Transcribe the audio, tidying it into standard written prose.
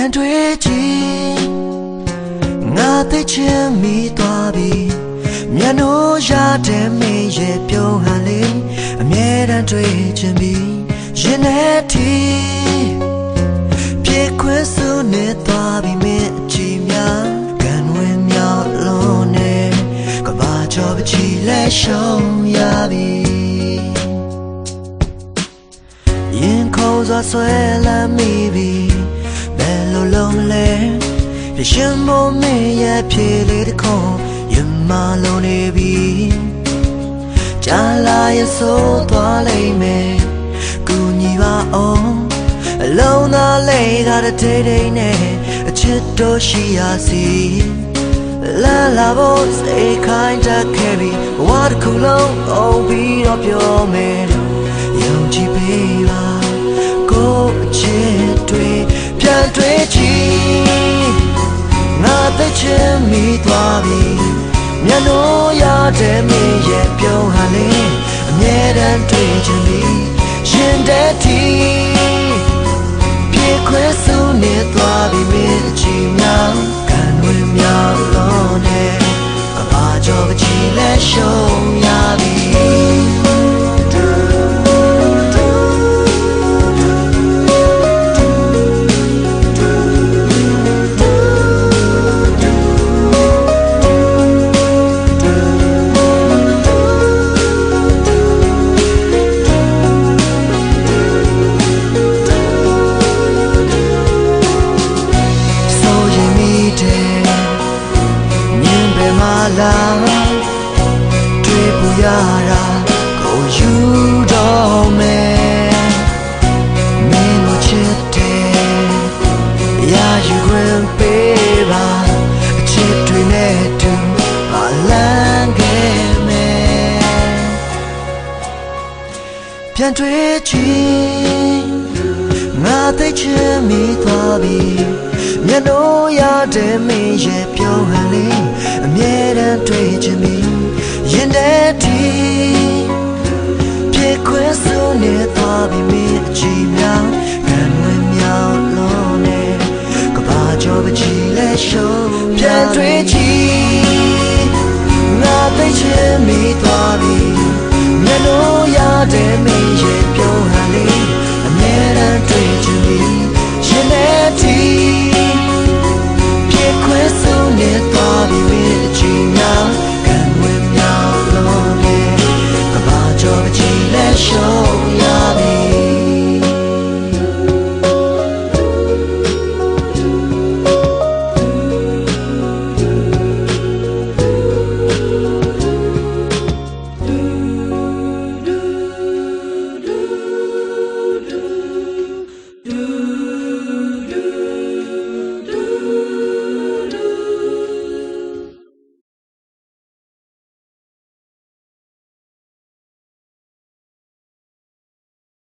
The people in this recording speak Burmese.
ပြန်တွေ့ကြည့်ငါသိချင်မိသွားပြီမျက်နှာရတဲ့မင်းရဲ့ပြုံးဟန်လေးအမြဲတမ်းတွေ့ချင်ပြီရင်ထဲထိပြေခွင့်စုနေသွားပြီမင်းအကြည့်များကန်ဝင်မြောက်လုံးနဲ့ကဘာကျော်ပချီလဲရှုံးရပြီရင်ခုံစွာဆွဲလမ်းမိပြီဘယ်လိုလုံးလဲပြရှင်မမင်းရဲ့ဖြေလေးတစ်ခုရင်မလုံးနေပြီကြာလာရဆိုးသွားလိမ့်မယ်ကူညီပါအောင်အလုံးသားလေးကတည်းတည်းနဲ့အချစ်တို့ရှိရစီလာလာဖို့စိတ်ခိုင်းတတ်ခဲ့ပြီဘဝတစ်ခုလုံးအောင်ပြီးတော့ပြောမယ်ယုံကြည်ပေးပါကိုအချစ်တွေပြန်တွေ့ချင်ငါသိချင်မိသွားပြီမျက်နှာရတဲ့မင်းရဲ့ပြုံးဟာလေးအမြဲတမ်းတွေ့ချင်ပြီရင်ထဲထိပြေခွင့်စုနေသွားပြီမင်းအချီများကန်ဝင်မြောက်လို့နဲ့ကဘာကျော်ပချီလဲရှုံးရပြီလာတွေ့ပူရတာကိုယူတော့မယ်မင်းတို့ချစ်တယ်ရာယူခွင့်ပေးပါအချစ်တွေနဲ့တူမလန်းခဲ့မယ်ပြန်တွေ့ချင်ငါသိချင်မိသွားပြီမျက်နှာရတဲ့မင်းရဲ့ပြုံးဟန်လေးအမြဲတမ်းတွေ့ချင်ပြီရင်ထဲထိပြေခွင့်စုနေသွားပြီမင်းအကြည့်များကန်ဝင်မြောက်လို့နဲ့ကဘာကျော်ပချီလဲရှုံးပြန်တွေ့ချင်ငါသိချင်မိသွားပြီမျက်နှာရတဲ့